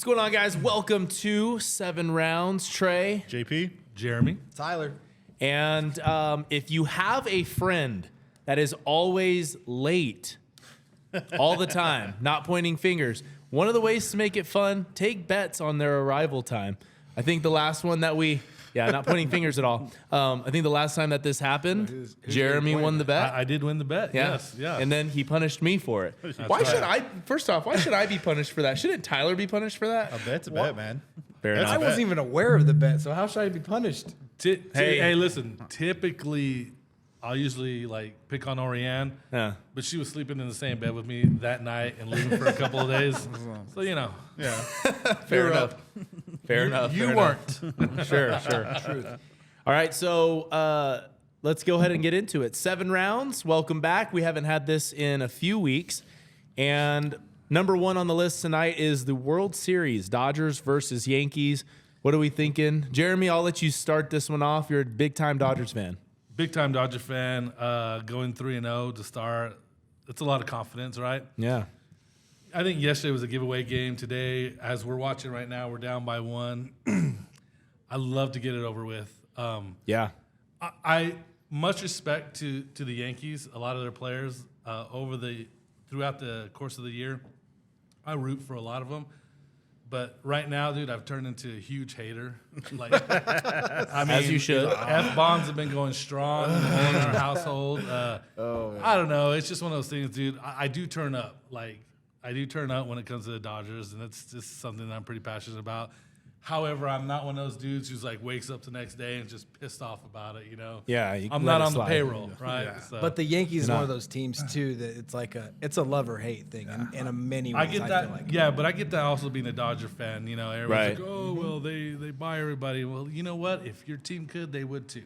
What's going on, guys? Welcome to 7 Rounds. Trey. JP. Jeremy. Tyler. And if you have a friend that is always late, all the time, not pointing fingers, one of the ways to make it fun, take bets on their arrival time. I think the last one that not pointing fingers at all. I think the last time that this happened, Jeremy won the bet. I did win the bet. Yeah. Yes. Yeah. And then he punished me for it. Why should I be punished for that? Shouldn't Tyler be punished for that? A bet's a bet, man. Fair That's enough. I wasn't even aware of the bet, so how should I be punished? Hey, listen. Typically, I'll usually pick on Orianne, Yeah. but she was sleeping in the same bed with me that night and leaving for a couple of days. So Yeah. Fair enough. Fair enough. You fair weren't. enough. Sure. Truth. All right, so let's go ahead and get into it. 7 rounds. Welcome back. We haven't had this in a few weeks. And number 1 on the list tonight is the World Series, Dodgers versus Yankees. What are we thinking? Jeremy, I'll let you start this one off. You're a big-time Dodgers fan. Big time Dodger fan. Going 3-0 to start. It's a lot of confidence, right? Yeah. I think yesterday was a giveaway game. Today, as we're watching right now, we're down by 1. I love to get it over with. Yeah. I much respect to the Yankees. A lot of their players throughout the course of the year, I root for a lot of them. But right now, dude, I've turned into a huge hater. As you should. F-bombs have been going strong in our household. I don't know. It's just one of those things, dude. I do turn up. I do turn up when it comes to the Dodgers, and that's just something that I'm pretty passionate about. However, I'm not one of those dudes who's wakes up the next day and just pissed off about it, Yeah. I'm not on the payroll, right? Yeah. So, But the Yankees are one of those teams too that it's a love or hate thing in a many ways. I get that. feel like. Yeah, but I get that also being a Dodger fan. Everybody's Right. like, oh, well, they buy everybody. Well, you know what? If your team could, they would too.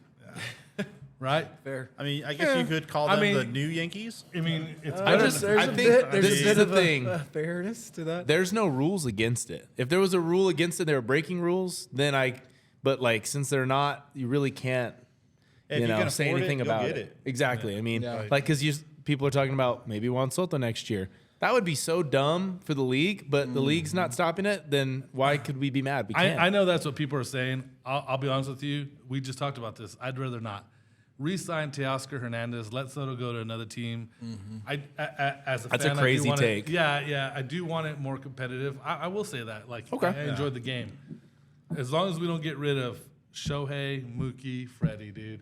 Right? Fair. I mean, I guess you could call them the new Yankees. I mean, it's I better. think this is the thing. Fairness to that. There's no rules against it. If there was a rule against it, they were breaking rules, then but since they're not, you really can't, If you can say afford anything it, you'll about get it. Exactly. I mean, Yeah. because people are talking about maybe Juan Soto next year. That would be so dumb for the league, but the league's not stopping it. Then why could we be mad? We can't. I know that's what people are saying. I'll be honest with you. We just talked about this. I'd rather not. Re-sign Teoscar Hernandez. Let Soto go to another team. As a That's fan, a crazy I do want take. Yeah. I do want it more competitive. I will say that. Okay. I enjoyed the game. As long as we don't get rid of Shohei, Mookie, Freddie, dude.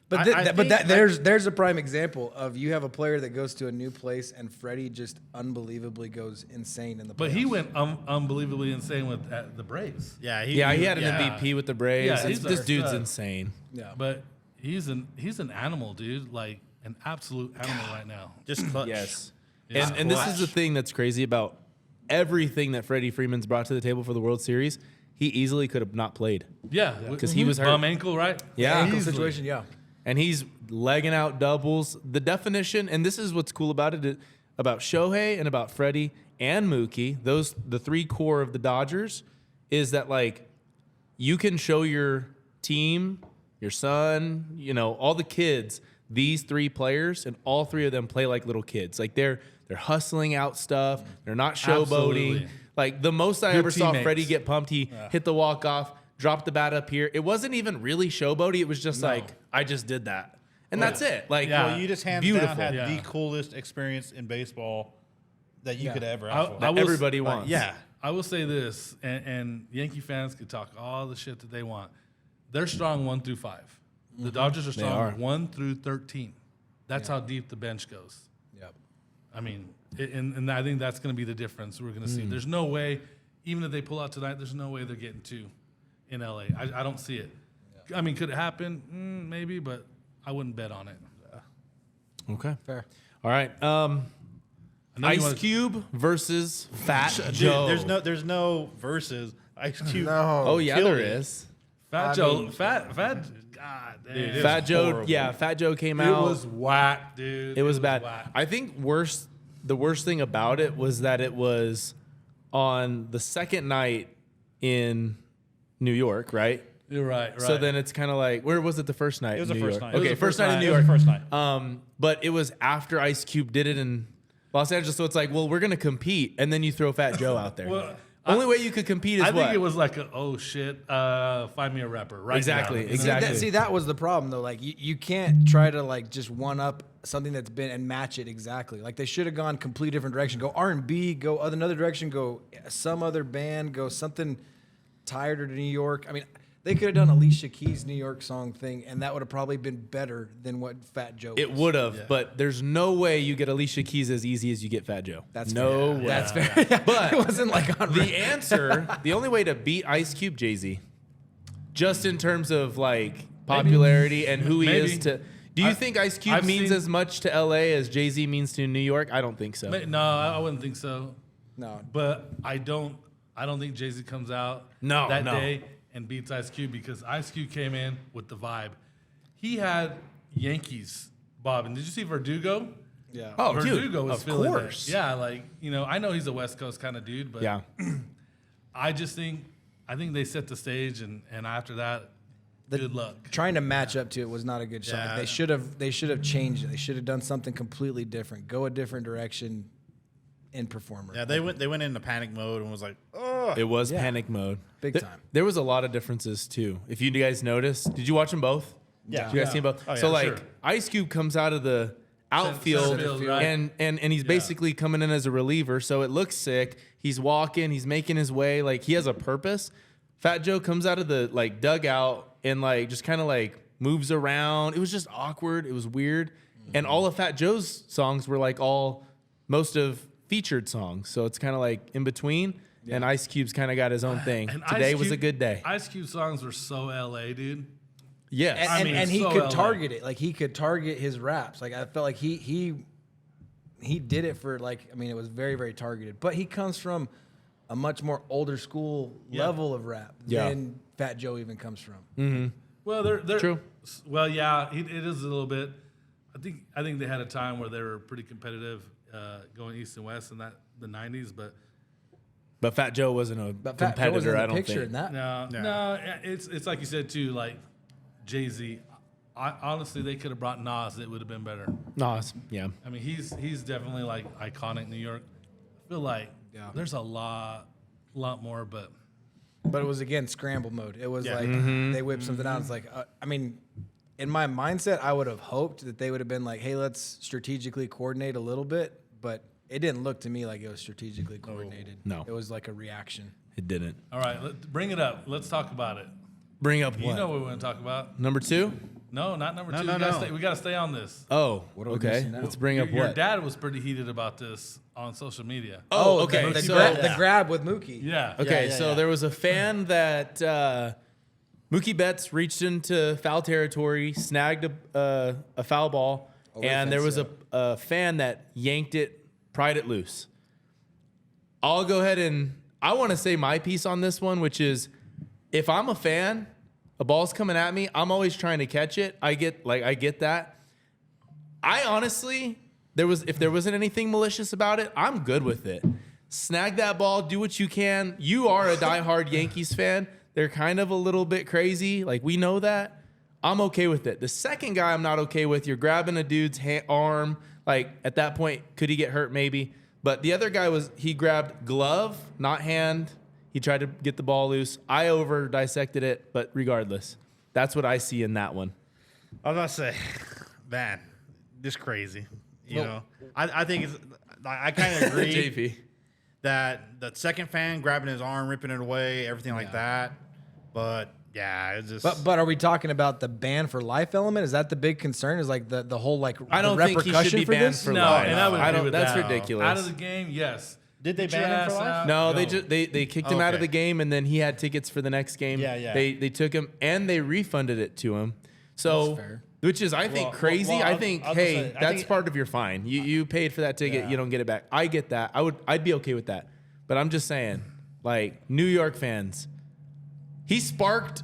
But I think there's a prime example of you have a player that goes to a new place and Freddie just unbelievably goes insane in the playoffs. But he went unbelievably insane with the Braves. Yeah, he had an MVP with the Braves. Yeah, he's this a dude's stud. insane. Yeah. But he's an animal, dude. An absolute animal right now. just clutch. Yes. Yeah. And this is the thing that's crazy about everything that Freddie Freeman's brought to the table for the World Series. He easily could have not played. Yeah, 'Cause he was hurt. bum ankle, right? Yeah. Ankle Easily. situation, yeah. And he's legging out doubles. The definition, and this is what's cool about it, about Shohei and about Freddie and Mookie, the 3 core of the Dodgers, is that you can show your team, your son, all the kids, these 3 players, and all 3 of them play like little kids. They're hustling out stuff. They're not showboating. Absolutely. The most I Good ever saw teammates. Freddie get pumped, he hit the walk-off, dropped the bat up here. It wasn't even really showboaty. It was just I just did that. And that's it. Well, you just hands beautiful. down had Yeah. the coolest experience in baseball that you could ever I- ask for. I will- everybody wants. Yeah. I will say this, and Yankee fans could talk all the shit that they want. They're strong 1 through 5. The Dodgers are strong are. 1 through 13. That's how deep the bench goes. Yep. I mean, and I think that's going to be the difference we're going to see. There's no way, even if they pull out tonight, there's no way they're getting 2 in LA. I don't see it. I mean, could it happen? Maybe, but I wouldn't bet on it. Okay. Fair. All right. I know you Ice wanna- Cube versus Fat Dude, Joe. there's no verses. Ice Cube. Oh yeah, killed there it. is. Fat Joe, fat. God damn. Dude, it Fat was Joe. horrible. Yeah, Fat Joe came It out. was whack, dude. It was bad. whack. I think the worst thing about it was that it was on the second night in New York, right? You're right. So then it's kind of where was it the first night? It was in the New first York? night. It was Okay, the first first night in night. New It York. was the first night. But it was after Ice Cube did it in Los Angeles, so it's well, we're gonna compete, and then you throw Fat Joe out there. Well, Only way you could compete is I what? think it was like, oh shit, find me a rapper. Right Exactly, now, you know? exactly. See, that was the problem though. Like you can't try to like just one up something that's been and match it exactly. Like they should have gone complete different direction. Go R&B, go another direction, go some other band, go something tired to New York. I mean, they could have done Alicia Keys' New York song thing, and that would have probably been better than what Fat Joe. It was. would have, but there's no way you get Alicia Keys as easy as you get Fat Joe. That's no fair. way. That's fair. But it wasn't like on the answer, the only way to beat Ice Cube, Jay-Z, just in terms of like popularity and who he Maybe. is to. Do you think Ice Cube I've means seen- as much to LA as Jay-Z means to New York? I don't think so. No, I wouldn't think so. No. But I don't think Jay-Z comes out No, that no. day and beats Ice Cube because Ice Cube came in with the vibe. He had Yankees bobbing. Did you see Verdugo? Yeah. Oh, Verdugo dude, was of feeling it. course. Yeah, like, I know he's a West Coast kind of dude, but Yeah. I think they set the stage and after that, good luck. Trying to match up to it was not a good shot. Yeah. They should have changed it. They should have done something completely different. Go a different direction in performer. Yeah, they went into panic mode and was like, oh. It was Yeah. panic mode. Big time. There was a lot of differences too. If you guys noticed, did you watch them both? Yeah. Did you guys see them both? Oh, yeah, so like sure. Ice Cube comes out of the outfield Center field, right. and he's basically coming in as a reliever, so it looks sick. He's walking, he's making his way, like he has a purpose. Fat Joe comes out of the like dugout and like just kind of like moves around. It was just awkward. It was weird. And all of Fat Joe's songs were like most of featured songs. So it's kind of like in between. And Ice Cube's kind of got his own thing. And Today Ice was a Cube- good day. Ice Cube songs were so LA, dude. Yes. I mean, And he so could LA. target it. Like he could target his raps. Like I felt like he did it for like, I mean, it was very, very targeted. But he comes from a much more older school level of rap Yeah. than Fat Joe even comes from. Well, they're True. Well, yeah, it is a little bit. I think they had a time where they were pretty competitive, going east and west in the '90s. But Fat Joe wasn't a But Fat Joe was in competitor, the I don't picture think. in that. No, it's like you said too. Like Jay-Z, honestly, they could have brought Nas. It would have been better. Yeah. I mean, he's definitely like iconic New York. I feel like there's a lot more, but But it was again scramble mode. It was like they whipped something out. It's like I mean, in my mindset, I would have hoped that they would have been like, "Hey, let's strategically coordinate a little bit," but it didn't look to me like it was strategically coordinated. No. It was like a reaction. It didn't. all right, bring it up. Let's talk about it. Bring up You what? know what we want to talk about? Number 2? No, not number No, two. no, no. We gotta stay on this. Oh, What are we okay. missing now? Let's bring up Your what? dad was pretty heated about this on social media. Oh, okay. The, So, the grab with Mookie. Yeah. okay, Yeah, so yeah. there was a fan that Mookie Betts reached into foul territory, snagged a foul ball, Away and there fence, was a fan that yanked it, pried it loose. I'll go ahead and I want to say my piece on this one, which is if I'm a fan, a ball's coming at me, I'm always trying to catch it. I get that. I honestly, if there wasn't anything malicious about it, I'm good with it. Snag that ball, do what you can. You are a diehard Yankees fan. They're kind of a little bit crazy. Like, we know that. I'm okay with it. The second guy I'm not okay with, you're grabbing a dude's arm. Like, at that point, could he get hurt? Maybe. But the other guy he grabbed glove, not hand. He tried to get the ball loose. I over dissected it, but regardless, that's what I see in that one. I was about to say, man, this crazy. You know, I think it's. I kind of agree JP. that the second fan grabbing his arm, ripping it away, everything like that. But yeah, it's just. But are we talking about the ban for life element? Is that the big concern? Is like the whole like I don't the think he should repercussion be for banned this? for No, life. and I would I agree don't. with That's that. ridiculous. Out of the game, yes. Did they Get ban your him for ass life? out. No, Go. they kicked him out of Okay. the game, and then he had tickets for the next game. Yeah. They took him and they refunded it to him. So, That's fair. which is I think crazy. well, I think I was hey, gonna say, I that's think- part of your fine. You paid for that ticket, Yeah. you don't get it back. I get that. I'd be okay with that. But I'm just saying, like New York fans, he sparked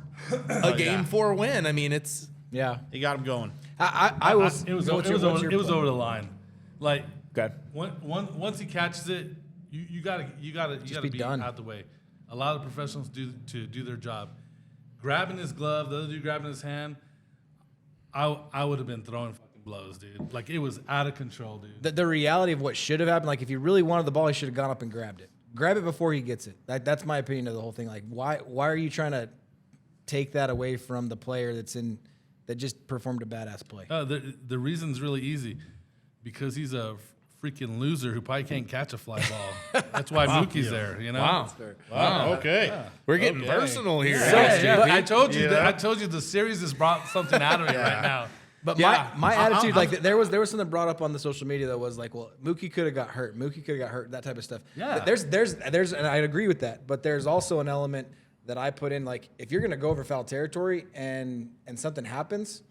a game 4 win. I mean, it's Yeah, He got him going. I was. It was what's over your the line. Like good. once he catches it, you gotta be be done. out the way. A lot of professionals do their job. Grabbing his glove, the other dude grabbing his hand. I would have been throwing fucking blows, dude. Like it was out of control, dude. The reality of what should have happened, like if he really wanted the ball, he should have gone up and grabbed it. grab it before he gets it. That's my opinion of the whole thing. Like, why are you trying to take that away from the player that just performed a badass play? The reason's really easy, because he's a freaking loser who probably can't catch a fly ball. That's why Mookie's there. You know. Wow. Okay. We're getting personal here. Yeah. I told you. I told you the series has brought something out of me right now. But Yeah. my attitude, like there was something brought up on the social media that was like, well, Mookie could have got hurt. Mookie could have got hurt. That type of stuff. Yeah. There's, and I agree with that. But there's also an element that I put in, like, if you're gonna go over foul territory and something happens,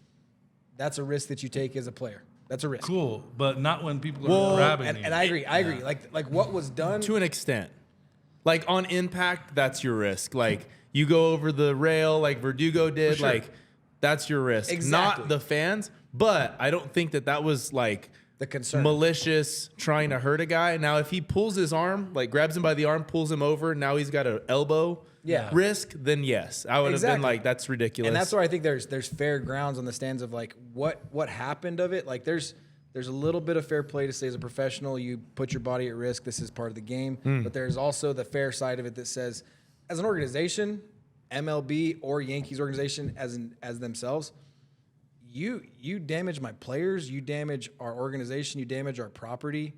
that's a risk that you take as a player. That's a risk. Cool, but not when people are grabbing you. And I agree. Like what was done To an extent. Like on impact, that's your risk. Like you go over the rail like Verdugo did, sure. like that's your risk. Exactly. Not the fans, but I don't think that was like the concern. malicious trying to hurt a guy. Now, if he pulls his arm, like grabs him by the arm, pulls him over, now he's got an elbow risk, then yes. I would have been like, that's ridiculous. And that's where I think there's fair grounds on the stands of like what happened of it. Like there's a little bit of fair play to say as a professional, you put your body at risk. This is part of the game. But there's also the fair side of it that says, as an organization, MLB or Yankees organization as themselves, you damage my players, you damage our organization, you damage our property.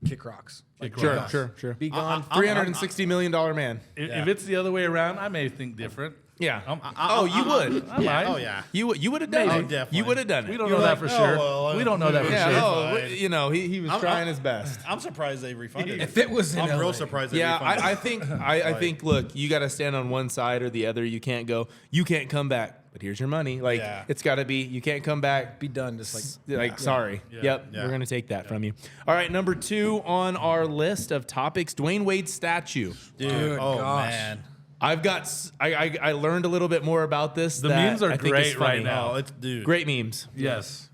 Kick rocks. Like, Sure. be gone. $360 million man. If it's the other way around, I may think different. Yeah. You would. I might. Oh yeah. You would have done it. definitely. You would have done it. We don't know that for sure. We don't know that for Yeah. sure. Oh, you know, he was trying his best. I'm surprised they refunded it. If it was in I'm real LA. surprised they Yeah, refunded it. I think. Look, you got to stand on one side or the other. You can't go. You can't come back. But here's your money. Like it's got to be. You can't come back. Be done. Just like Sorry. Yep. Yeah. We're gonna take that from you. All right. Number 2 on our list of topics: Dwyane Wade statue. Dude, oh gosh. man. I've got. I learned a little bit more about this. The that memes are I think is great right funny. now. Oh, it's dude. Great memes. Yes.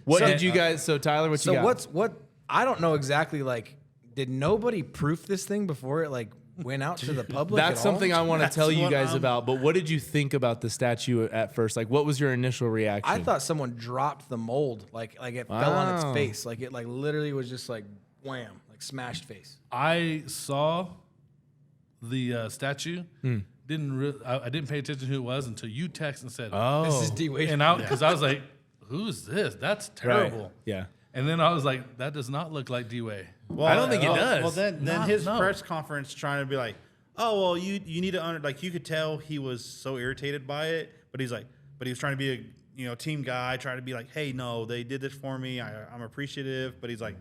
What So- did you guys? So Tyler, what you got? what I don't know exactly. Like, did nobody proof this thing before it like went out to the public? That's at all? something I want to That's tell you what guys I'm- about. But what did you think about the statue at first? Like, what was your initial reaction? I thought someone dropped the mold. Like it fell on its Wow. face. Like it like literally was just like wham, like smashed face. I saw the statue. I didn't pay attention to who it was until you texted and said, Oh, This is Dwyane. and because I was like, who's this? That's terrible. Right. Yeah. And then I was like, that does not look like D-Way. Well, I don't think it well, does. Well, then No, his no. press conference trying to be like, oh, well, you need to like you could tell he was so irritated by it, but he was trying to be a team guy, trying to be like, hey, no, they did this for me, I'm appreciative, but he's like,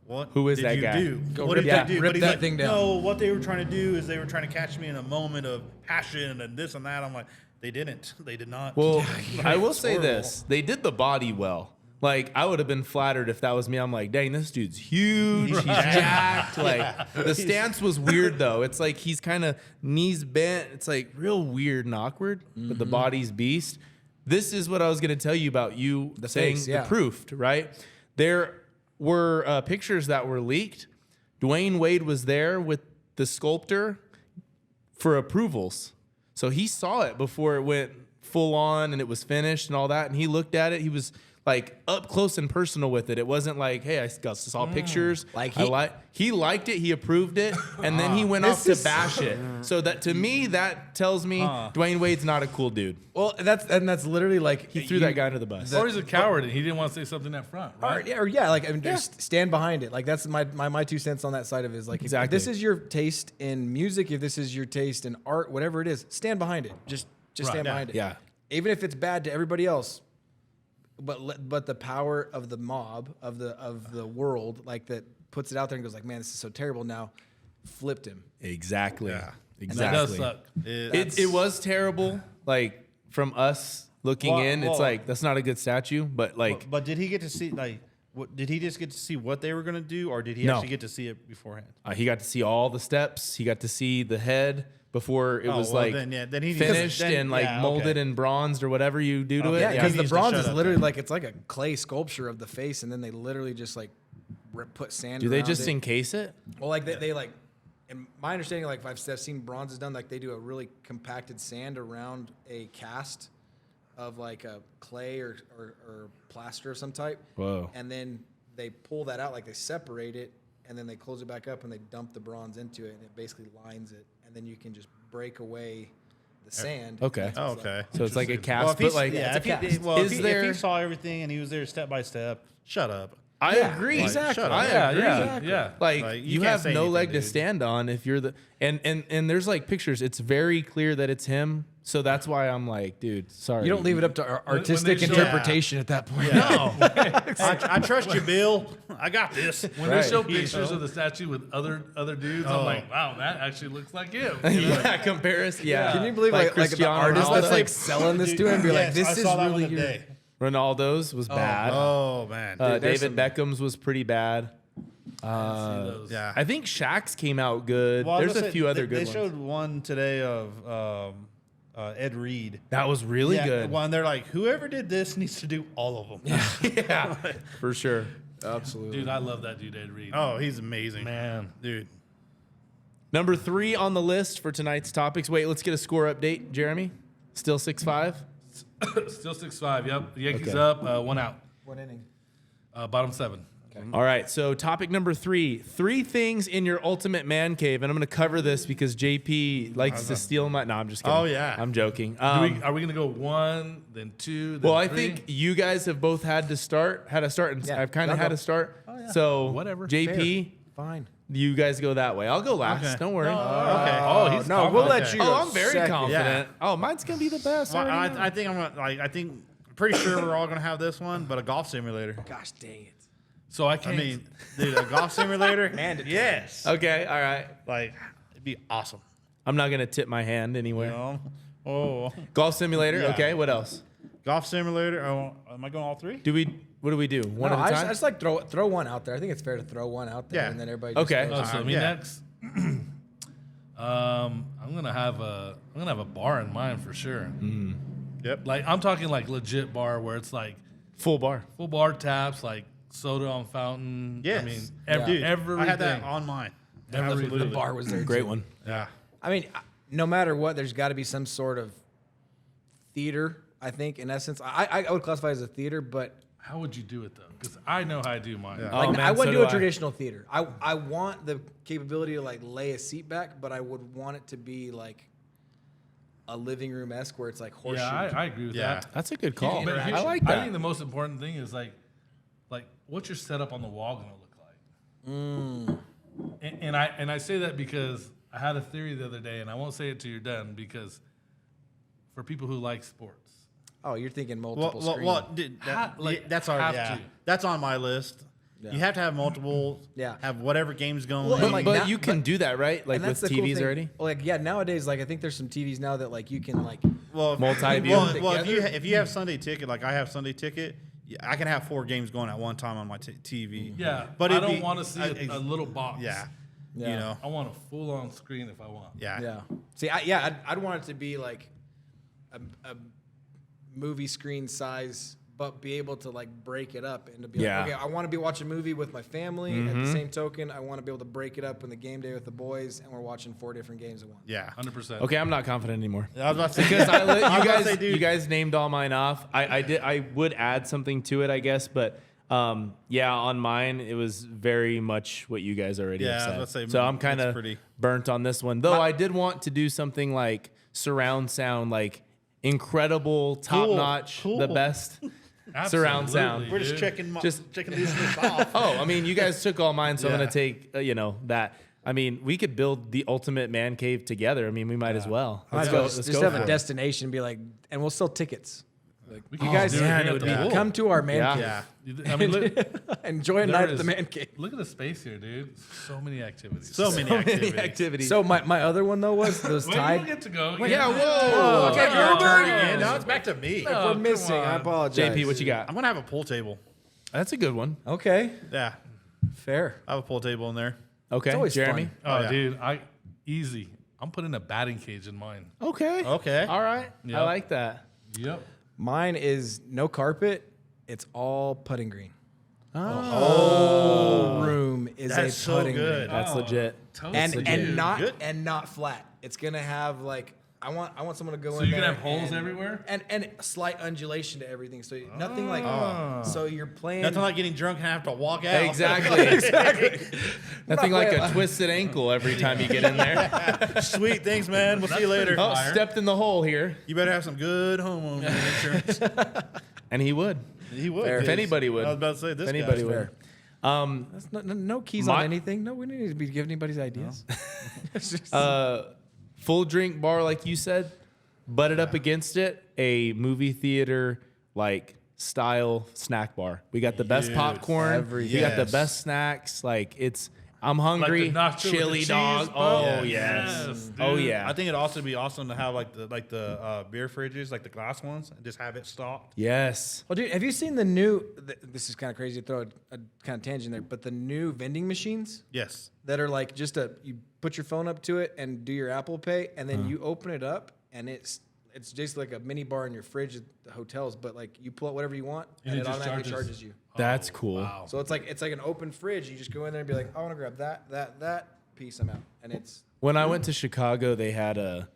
what? Who is did that you guy? do? Go What rip did that- they do? rip But he's that like, thing down. no, what they were trying to do is they were trying to catch me in a moment of passion and this and that. I'm like, they didn't. They did not. Well, I will say horrible. this: they did the body well. Like, I would have been flattered if that was me. I'm like, dang, this dude's huge. He's jacked. Like, the stance was weird, though. It's like he's kind of knees bent. It's like real weird and awkward, but the body's beast. This is what I was going to tell you about you saying face, yeah. the proofed, right? There were pictures that were leaked. Dwyane Wade was there with the sculptor for approvals. So he saw it before it went full on and it was finished and all that. And he looked at it. He was like up close and personal with it. It wasn't like, hey, I saw pictures. Like he liked it. He approved it. And then he went off to bash it. So that to me, that tells me Dwyane Wade's not a cool dude. Well, that's literally like He threw that guy under the bus. Or he's a coward and he didn't want to say something up front, right? Like I mean, just stand behind it. Like that's my 2 cents on that side of it is like if Exactly. this is your taste in music, if this is your taste in art, whatever it is, stand behind it. Just stand behind it. Yeah. Even if it's bad to everybody else, but the power of the mob of the world like that puts it out there and goes like, man, this is so terrible. Now flipped him. Exactly. Yeah. And that does Exactly. suck. It was terrible. Like from us looking in, it's like, that's not a good statue, but like, But did he get to see like? Did he just get to see what they were gonna do, or did he No. actually get to see it beforehand? he got to see all the steps. He got to see the head before it was well, like then he needs- finished then- and like yeah, molded okay. and bronzed or whatever you do to Okay. it. Yeah, he because the needs to bronze shut is up literally then. like it's like a clay sculpture of the face, and then they literally just like put sand. Do they around just it. encase it? Well, like they like, in my understanding, like I've seen bronzes done, like they do a really compacted sand around a cast of like a clay or plaster of some type. Whoa. And then they pull that out, like they separate it, and then they close it back up and they dump the bronze into it, and it basically lines it, and then you can just break away the sand. Okay. Oh, okay. So it's like a Well, cast, if he's, but like yeah, it's a if he, cast. well, Is if there- he saw everything and he was there step by step, shut up. I Yeah, agree. exactly. Shut up. I Yeah, agree. yeah. Like, Like, you you can't have say no anything, leg to dude. stand on if you're the and there's like pictures. It's very clear that it's him. So that's why I'm like, dude, sorry. You don't leave it up to artistic show- interpretation at that point. No. I trust you, Bill. I got this. When Right. they show pictures of the statue with other dudes, I'm like, wow, that actually looks like him. You know? Yeah, comparison. Yeah. Can you believe like the Cristiano artist Ronaldo? that's like selling this to him? Be like, Yes, this I is saw that one really your. today. Ronaldo's was bad. Oh, man. there's David some- Beckham's was pretty bad. See those. Yeah. I think Shaq's came out good. Well, I was There's a gonna say, few other good They ones. showed one today of Ed Reed. That was really Yeah, good. Well, and they're like, whoever did this needs to do all of them. Yeah, for sure. Absolutely. Dude, I love that dude, Ed Reed. Oh, he's amazing. Man. Dude. Number 3 on the list for tonight's topics. Wait, let's get a score update. Jeremy, still 6-5. Still 6-5. Yep. The Yankees Okay. up, 1 out. One inning. Bottom 7. All right, so topic number 3. 3 things in your ultimate man cave. And I'm going to cover this because JP likes to steal my... No, I'm just kidding. Oh, yeah. I'm joking. Are we going to go 1, then 2, then well, I 3? think you guys have both had a start, and Yeah, I've kind of I'll had go. a start. So, Whatever. JP, Fine. you guys go that way. I'll go last. Okay. Don't worry. Okay. Oh, he's No, we'll let Okay. you. Oh, go I'm very second. confident. Oh, mine's going to be the best. Well, I already know. I think I'm gonna like. I think pretty sure we're all gonna have this one, but a golf simulator. Gosh dang it. So I I can't. mean, dude, a golf simulator. Mandatory. Yes. Okay, all right. Like, it'd be awesome. I'm not going to tip my hand You anywhere. know? Oh, Golf simulator. Yeah. Okay, what else? golf simulator. Oh, am I going all 3? What do we do? One No, at a I time? just like throw one out there. I think it's fair to throw one out there, Yeah. and then everybody. Just Okay. goes, Oh, so me Yeah. next. I'm gonna have a bar in mind for sure. Yep. Like I'm talking like legit bar where it's like Full bar. full bar taps, like soda on fountain. Yes. I mean, Dude, everything. I had that on mine. Everything. Absolutely. The bar was there. Great too. one. Yeah. I mean, no matter what, there's got to be some sort of theater. I think, in essence, I would classify it as a theater, but How would you do it though? Because I know how I do mine. Yeah. Oh, like, man, I wouldn't so do a do I. traditional theater. I want the capability to like lay a seat back, but I would want it to be like a living room esque where it's like horseshoe. Yeah, I agree with Yeah. that. That's a good call. But I here's- like I that. think the most important thing is like what's your setup on the wall gonna look like? And I say that because I had a theory the other day, and I won't say it till you're done because for people who like sports, Oh, you're thinking multiple screens. dude, that's have already yeah. to. That's on my list. Yeah. You have to have multiple. Yeah. Have whatever games going. Well, But, and, like, but now- you can do that, right? Like And with that's the cool TVs thing. already? Like, yeah, nowadays, like I think there's some TVs now that like you can like. well, if- Multi-view Well, together. if you have Sunday Ticket, like I have Sunday Ticket, yeah, I can have 4 games going at one time on my TV. yeah, but I it'd don't be- want to see I- a little box. Yeah. Yeah. You know. I want a full-on screen if I want. Yeah. Yeah. See, I'd want it to be like a movie screen size, but be able to like break it up and to be Yeah. like, okay, I want to be watching a movie with my family. At the same token, I want to be able to break it up in the game day with the boys, and we're watching 4 different games at once. Yeah. 100%. Okay, I'm not confident anymore. I was about to say Because I was about to say, you dude, guys named all mine off. I would add something to it, I guess, but yeah, on mine it was very much what you guys already Yeah, have I said. was about to say, So I'm kind it's of pretty- burnt on this one. Though I did want to do something like surround sound, like incredible, top notch, Cool. the best surround sound. Absolutely, we're just dude. checking these lists off. Oh, I mean, you guys took all mine, so I'm Yeah. gonna take that. I mean, we could build the ultimate man cave together. I mean, we might as well. Let's go. Let's just go have for a it. destination, and be like, and we'll sell tickets. We You guys, do it man, here it at would the be pool. come to our man Yeah. cave. Yeah. I mean, look, Enjoy a there night at the is- man cave. Look at the space here, dude. So many activities. So many activities. activities. So my other one though was those Wait, you tied. don't get to go. yeah, whoa. Okay, Oh, your turn no. again. Now it's back to me. If we're come missing, I on. apologize. JP, what you got? I'm gonna have a pool table. That's a good one. Okay, Yeah. fair. I have a pool table in there. Okay, always Jeremy. fun. Oh, yeah. dude, easy. I'm putting a batting cage in mine. Okay. Okay. All right. Yep. I like that. Yep. Mine is no carpet. It's all putting green. Oh, Room is That's a so putting good. green. that's legit. Toast And dude. and not Good. and not flat. It's gonna have like I want someone to go So in you can there have holes and- everywhere? and slight undulation to everything. So nothing like so you're playing Nothing like getting drunk and have to walk out. Exactly. Nothing like playing- a twisted ankle every time you get in there. Sweet, thanks, man. We'll see you later. Oh, Fire. stepped in the hole here. You better have some good homeowner insurance. And he would. He would. Fair. If anybody would. I was about to say this. If anybody guy's would. fair. That's no keys My- on anything. No, we don't need to be giving anybody's ideas. It's just- Full drink bar, like you said, butted up against it, a movie theater like style snack bar. We got the best Yes. popcorn. Everything. We got the Yes. best snacks. Like I'm hungry. nacho with the Chili cheese, dog. bro? Oh Yes, yes. dude. Oh yeah. I think it'd also be awesome to have like the beer fridges, like the glass ones, and just have it stocked. Yes. well, dude, have you seen the new? This is kind of crazy to throw a kind of tangent there, but the new vending machines Yes. that are like you put your phone up to it and do your Apple Pay, and then you open it up, and it's just like a mini bar in your fridge at the hotels, but like you pull out whatever you want, and it it just automatically charges. charges you. That's cool. Wow. So it's like an open fridge. You just go in there and be like, I want to grab that piece. I'm out, and it's When I went to Chicago, they had a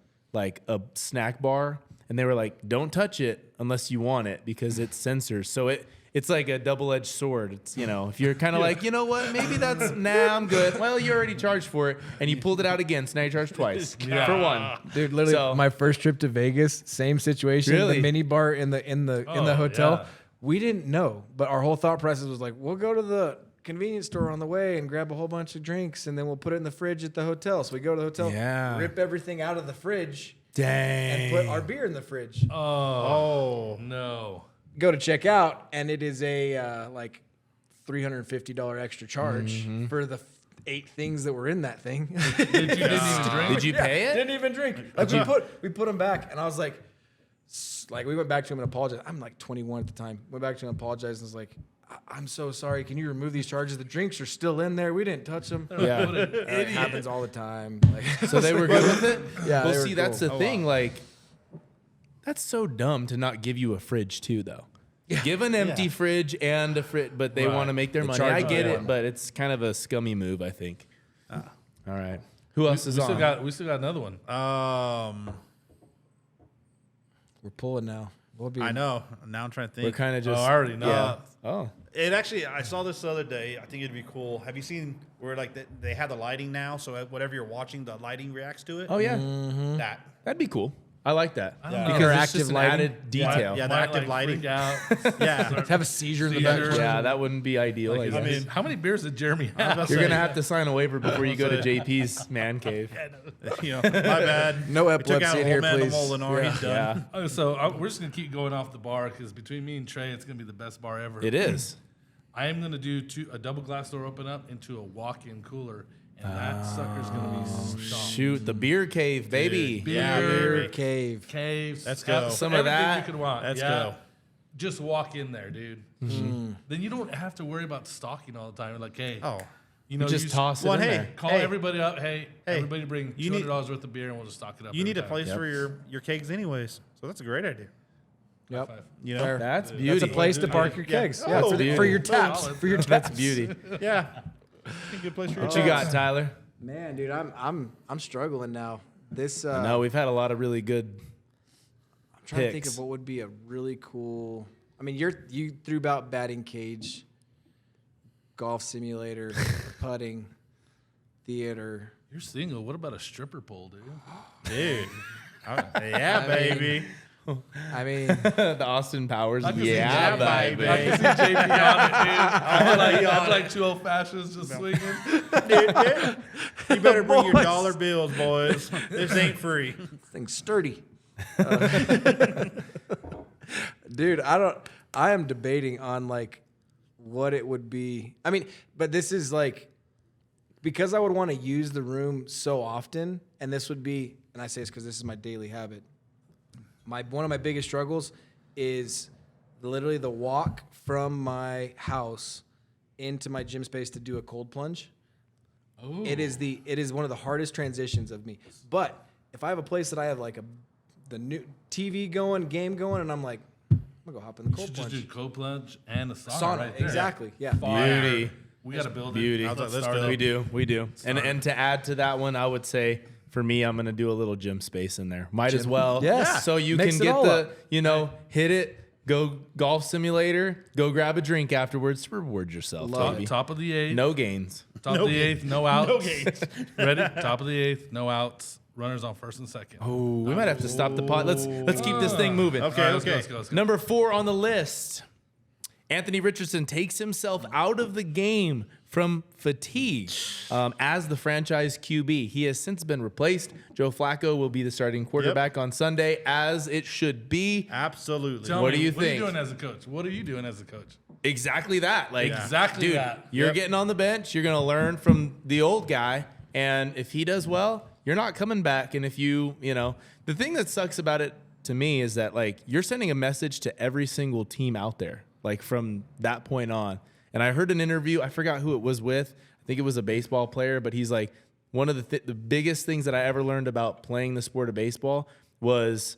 snack bar, and they were like, "Don't touch it unless you want it because it's sensors." So it's like a double-edged sword. It's if you're kind of like, you know what, maybe that's I'm good. Well, you already charged for it, and you pulled it out again, so now you charge twice for one. dude. Literally, So- my first trip to Vegas, same situation. Really? The mini bar in the hotel. yeah. We didn't know, but our whole thought process was like, we'll go to the convenience store on the way and grab a whole bunch of drinks, and then we'll put it in the fridge at the hotel. So we go to the hotel, Yeah. rip everything out of the fridge, Dang. and put our beer in the fridge. Oh, no. Go to check out, and it is a like $350 extra charge for the 8 things that were in that thing. You didn't even drink? Did you pay it? Didn't even drink. Like we put them back, and I was like we went back to him and apologized. I'm like 21 at the time. Went back to him and apologized and was like, I'm so sorry. Can you remove these charges? The drinks are still in there. We didn't touch them. Yeah. What an It idiot. happens all the time. Like, So they were good with it? Yeah, Well, they were see, that's cool. the thing. Like, that's so dumb to not give you a fridge too, though. Give an empty Yeah. fridge and a fridge, but they Right. want to make their They money. charge I you get for it, it. but it's kind of a scummy move, I think. All right. Who else We is still on? we still got another one. we're pulling now. We'll be. I know. Now I'm trying to think. We're kind of just. I already know. Yeah. Oh. It actually, I saw this the other day. I think it'd be cool. Have you seen where like they have the lighting now? So whatever you're watching, the lighting reacts to it. Oh yeah. That. That'd be cool. I like that Yeah. because it's Interactive just an lighting. added detail. Yeah, the Might, active lighting. freak out. Yeah. have a seizure in the Seizure. back. Yeah, that wouldn't be ideal. Like, I I guess. mean, how many beers did Jeremy I was have? about to You're say, gonna have to sign a waiver before you go to say. JP's man cave. You know, my bad. No We took out epilepsy a in whole here, man to please. Molinar. Yeah. He's done. Yeah, So we're just gonna keep going off the bar because between me and Trey, it's gonna be the best bar ever. it is. I am gonna do a double glass door open up into a walk-in cooler, and that sucker's gonna be stocked. Shoot, the beer cave, baby. Beer, Yeah, baby. Cave. caves. Let's go. Some of everything that. you could want. Let's yeah. go. Just walk in there, dude. Then you don't have to worry about stocking all the time. Like, hey, Oh. you know, Just you toss it Well, in hey, there. call Hey. everybody up. Hey, everybody bring you need- $200 worth of beer, and we'll just stock it up. You need a every place time. for your kegs anyways. So that's a great idea. Yep. Five. You know? Fair. That's That's beauty. a place to park your Yeah. kegs. Yeah, Oh, for your taps. solid. For your taps. That's beauty. Yeah. A good place for your What you got, Tyler? Man, dude, I'm struggling now. This No, we've had a lot of really good. I'm trying to think picks. of what would be a really cool. I mean, you threw about batting cage, golf simulator, putting, theater. You're single. What about a stripper pole, dude? Dude. Yeah, baby. I mean, The Austin Powers. I can see Yeah, that, baby. I can see JP on it, dude. I'm like 2 old fashions just swinging. You better bring your Boys. dollar bills, boys. This ain't free. thing's sturdy. Dude, I am debating on like what it would be. I mean, but this is like because I would want to use the room so often, and this would be, and I say this because this is my daily habit. One of my biggest struggles is literally the walk from my house into my gym space to do a cold plunge. Ooh. It is one of the hardest transitions of me. But if I have a place that I have like the new TV going, game going, and I'm like, I'm gonna go hop in the You cold should just plunge. do cold plunge and a sauna, Sauna, right there. exactly. Yeah. Fire. Beauty. We got to build Beauty. it. I was like, let's start go. it. We do. And to add to that one, I would say for me, I'm gonna do a little gym space in there. Might as well. Yes. So you Mix can it get all the, up. hit it. Go golf simulator. Go grab a drink afterwards to reward yourself, baby. Top of the 8th. No gains. Top of the 8th. No outs. No games. Ready? Top of the 8th. No outs. Runners on first and second. Oh, we might have to stop the pot. Let's keep this thing moving. Okay, All right, let's go, okay. let's go, let's go. Number 4 on the list. Anthony Richardson takes himself out of the game from fatigue as the franchise QB. He has since been replaced. Joe Flacco will be the starting quarterback on Sunday, as it should be. Absolutely. Tell What me, do you What are think? you doing as a coach? What are you doing as a coach? Exactly that. Like, Exactly dude, that. you're getting on the bench. You're going to learn from the old guy. And if he does well, you're not coming back. And if the thing that sucks about it to me is that, like, you're sending a message to every single team out there, like, from that point on. And I heard an interview, I forgot who it was with. I think it was a baseball player, but he's like, one of the biggest things that I ever learned about playing the sport of baseball was,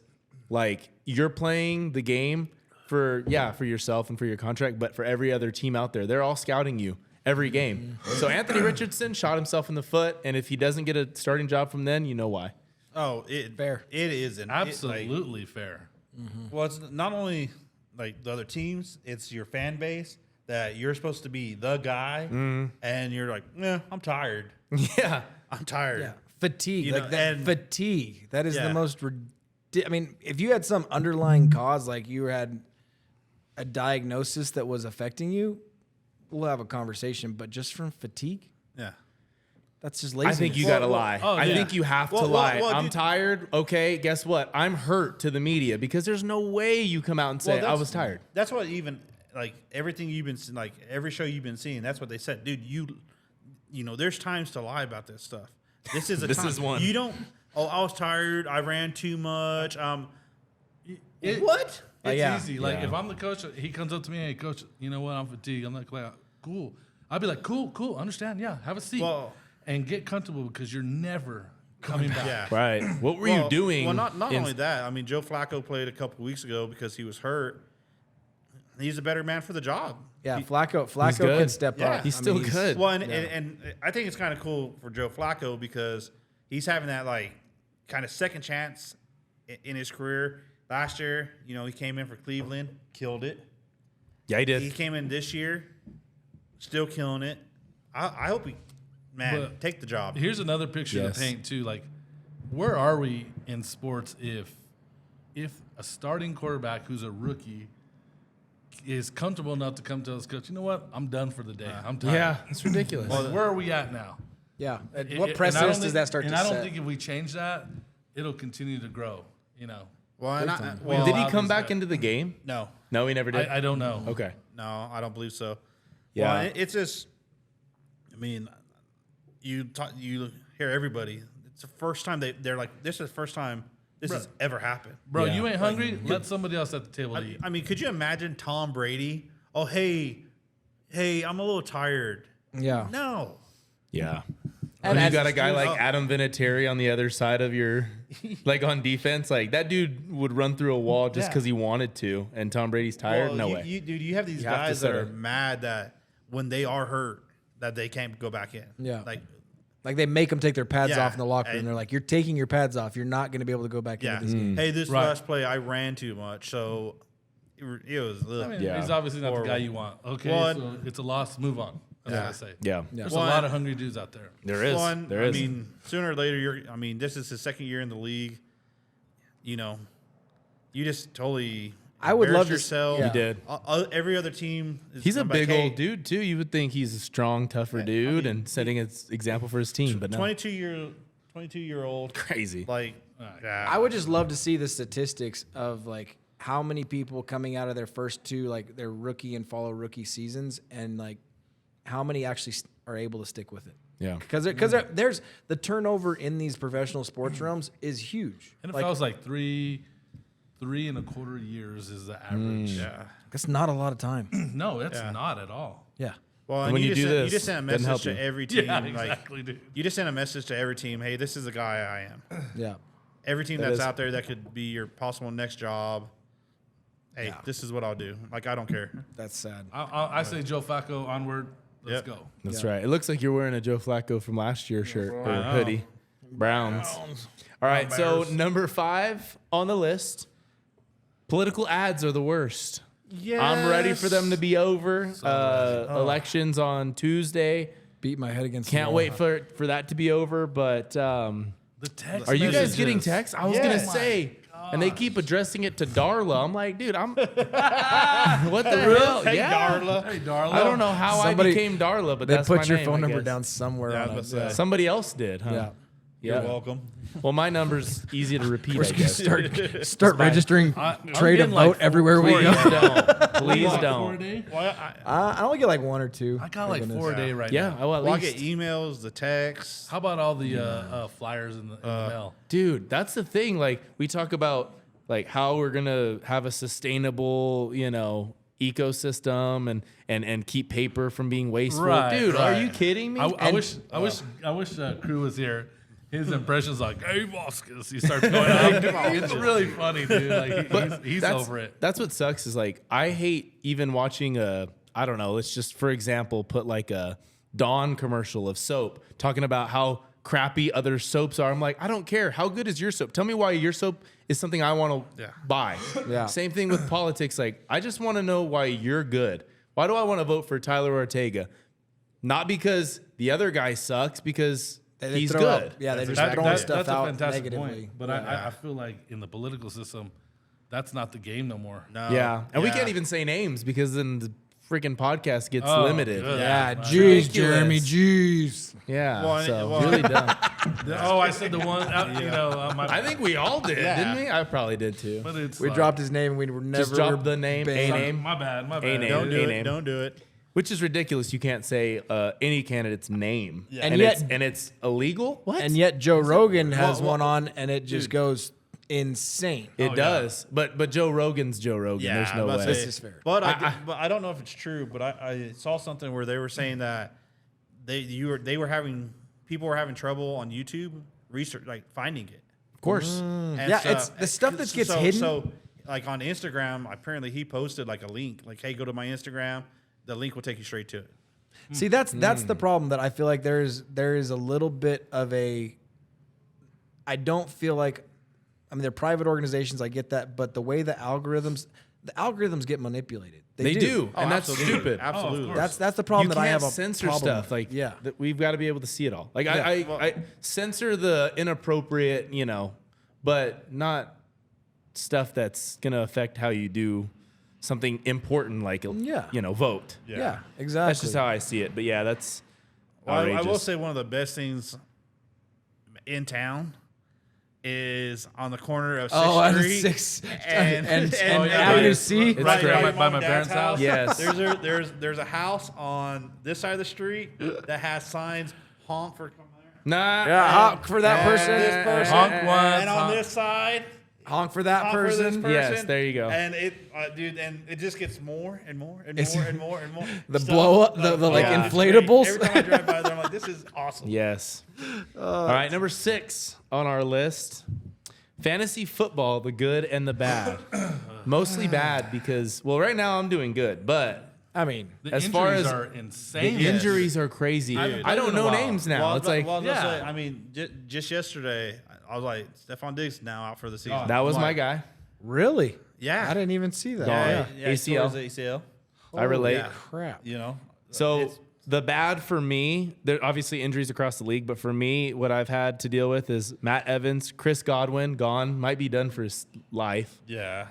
like, you're playing the game for yourself and for your contract, but for every other team out there. They're all scouting you every game. So Anthony Richardson shot himself in the foot, and if he doesn't get a starting job from then, you know why. Oh, Fair. It is Absolutely fair. Well, it's not only like the other teams; it's your fan base that you're supposed to be the guy, and you're like, "Yeah, I'm tired. Yeah. I'm tired." Yeah. Fatigue. You Like know, that and- fatigue. That is Yeah. the most. I mean, if you had some underlying cause, like you had a diagnosis that was affecting you, we'll have a conversation. But just from fatigue, Yeah. that's just I laziness. think you got to lie. oh, I yeah. think you have to Well, lie. I'm dude- tired. Okay, guess what? I'm hurt to the media because there's no way you come out and say, I was tired. That's what even like everything you've been like every show you've been seeing. That's what they said, dude. You know, there's times to lie about this stuff. This is a This time. is one. You don't. Oh, I was tired. I ran too much. It- What? It's yeah. easy. Like, Yeah. if I'm the coach, he comes up to me, hey, coach, you know what? I'm fatigued. I'm like, cool. I'd be like, cool, understand. Yeah, have a seat. Well- and get comfortable because you're never coming back. Yeah. Right. What were you doing? Well, not in- only that. I mean, Joe Flacco played a couple weeks ago because he was hurt. He's a better man for the job. Yeah, Flacco good. can step Yeah. up. He's I mean, still good. Well, and I think it's kind of cool for Joe Flacco because he's having that like kind of second chance in his career. Last year, you know, he came in for Cleveland, killed it. Yeah, he He did. came in this year, still killing it. I hope he, But take the job. Here's another picture Yes. to paint too. Like, where are we in sports if a starting quarterback who's a rookie is comfortable enough to come to us, coach, you know what? I'm done for the day. I'm tired. Yeah, it's ridiculous. Like, where are we at now? Yeah. And And what I don't precedence does think- that start and to I don't set? think if we change that, it'll continue to grow. You know, Well, and Well, did he allow come these back guys- into the game? no, No, he never did. I don't know. Okay. no, I don't believe so. Yeah. Well, it's just, I mean, you hear everybody. It's the first time they're like, this is the first time this has ever happened. Bro, Yeah. you ain't hungry? Let somebody else at the table eat. I mean, could you imagine Tom Brady? Oh, hey, I'm a little tired. Yeah. No. Yeah. And And you as- got a guy like Oh. Adam Vinatieri on the other side of your, like on defense. Like that dude would run through a wall just Yeah. because he wanted to. And Tom Brady's tired. Well, no you, way. dude, you have these You have to guys set that are a- mad that when they are hurt, that they can't go back in. Yeah. Like, they make them take their pads Yeah, off in the locker room. and- They're like, "You're taking your pads off. You're not going to be able to go back yeah. into this game." Hey, this Right. last play, I ran too much. So it was, I mean, Yeah. he's obviously not the guy Horrible. you want. Okay, Well, so it's a loss. Move on. That's what I say. yeah. There's Well, a lot of hungry dudes out there. There is. one. There is. I mean, sooner or later, this is his second year in the league. You know, you just totally. I would love embarrassed to yourself. yeah. He did. Every other team. Is He's a I'm like, big hey, old dude too. You would think he's a strong, tougher dude and setting an example for his team, but no. 22-year-old. Crazy. Like, yeah. I would just love to see the statistics of like how many people coming out of their first two, like their rookie and follow rookie seasons, and like how many actually are able to stick with it. Yeah. Because there's the turnover in these professional sports realms is huge. NFL's like 3.25 years is the average. Yeah. That's not a lot of time. No, it's Yeah. not at all. Yeah. Well, And and when you, you just do sent, you this, just sent a doesn't help message to you. every team. Yeah, like, exactly, dude. you just sent a message to every team. Hey, this is the guy I am. Yeah. Every team That that's is- out there that could be your possible next job. Hey, Yeah. this is what I'll do. Like, I don't care. That's sad. I say Joe Flacco onward. Let's Yep. go. That's Yeah. right. It looks like you're wearing a Joe Flacco from last year shirt or I know. hoodie. Browns. All right, so number 5 on the list. Political ads are the worst. Yes. I'm ready for them to be over. Elections on Tuesday. Beat my head against. Can't the wall. wait for that to be over. But The text are you guys messages. getting texts? I was Yes. gonna say, and they keep addressing it to Darla. I'm like, dude, what the hell? Hey, Yeah. Darla. Hey, Darla. I don't know how Somebody- I became Darla, but They that's put my your name, phone I number guess. down somewhere. Yeah, I on was it. about to say. Somebody else did, huh? Yeah. You're Yeah. welcome. Well, my number's easy to repeat, I guess. Start registering I'm trade a getting like vote everywhere we Please go. don't. Please Like 4 a don't. day? Well, I only get like 1 or 2. I got like Thank 4 a goodness. day right Yeah, now. oh, at I least. get emails, the texts. How about all the flyers in the mail? Dude, that's the thing. Like, we talk about like how we're gonna have a sustainable, ecosystem and keep paper from being wasteful. Right, Dude, right. are you kidding me? I wish Crew was here. His impression's like, "Hey, Vasquez." He starts going out. It's really funny, dude. Like he's that's, over it. That's what sucks is like I hate even watching I don't know, let's just for example put like a Dawn commercial of soap talking about how crappy other soaps are. I'm like, I don't care. How good is your soap? Tell me why your soap is something I want to buy. Yeah. Same thing with politics. Like, I just want to know why you're good. Why do I want to vote for Tyler Ortega? Not because the other guy sucks, because They he's throw good. out- yeah, they just That- throwing that- stuff that's a out fantastic negatively. point. But I feel like in the political system, that's not the game no more. No. Yeah. And we Yeah. can't even say names because then the freaking podcast gets Oh, limited. good. Yeah, Wow. jeez, Ridiculous. Jeremy, jeez. Yeah. Well, so well- really dumb. Oh, I said the one. My I think we all did, Yeah. didn't we? I probably did too. But it's We like- dropped his name and we were never. Just drop the name, banned. a name, My bad. My A bad. name. Don't do A it. name. Don't do it. which is ridiculous. You can't say any candidate's name, Yeah. And and yet- it's illegal. What? And yet Joe Rogan has well, one on, and it just goes insane. it does. But Joe Rogan's Joe Rogan. Yeah, There's no I was way. about to This say- is fair. But I don't know if it's true. But I saw something where they were saying that people were having trouble on YouTube research like finding it. Of course. And Yeah, it's the stuff that gets hidden. So like on Instagram, apparently he posted like a link, like, "Hey, go to my Instagram." The link will take you straight to it. See, that's the problem that I feel like there is a little bit of a. I don't feel like, I mean, they're private organizations. I get that, but the way the algorithms get manipulated. They do, and that's absolutely. stupid. Absolutely. course. That's the problem You that I can't have a censor problem stuff with. like yeah. that. We've got to be able to see it all. Like Yeah. I censor the inappropriate, but not stuff that's gonna affect how you do something important like Yeah. vote. Yeah, exactly. That's just how I see it. But yeah, that's Well, I will outrageous. say one of the best things in town is on the corner of 6th Oh, Street 6 and, and yeah, Avenue yeah. C. It's right great. by By mom my and dad's parents' house? Yes. There's a house on this side of the street that has signs honk for Nah. Yeah, honk for that person. this person Honk once, and on honk- this side Honk for that honk for this person. person. Yes, there you go. And it and it just gets more and more and It's- more and more and more. The stuff. blow up, the like Yeah. It's great. inflatables. Every time I drive by there, I'm like, this is awesome. Yes. All right, number 6 on our list. Fantasy football, the good and the bad. Mostly bad because, well, right now I'm doing good, but I mean, The As injuries far as- are insane. the injuries are crazy. haven't I played don't in a know while. names now. Well, It's like, well, I was gonna yeah. say, I mean, just yesterday, I was like, Stephon Diggs now out for the season. that was I'm my like, guy. really? Yeah. I didn't even see that. Gone. Yeah, ACL. he tore his ACL. I relate. yeah. Crap. You know, So It's- the bad for me, there obviously injuries across the league, but for me, what I've had to deal with is Matt Evans, Chris Godwin, gone, might be done for his life. yeah.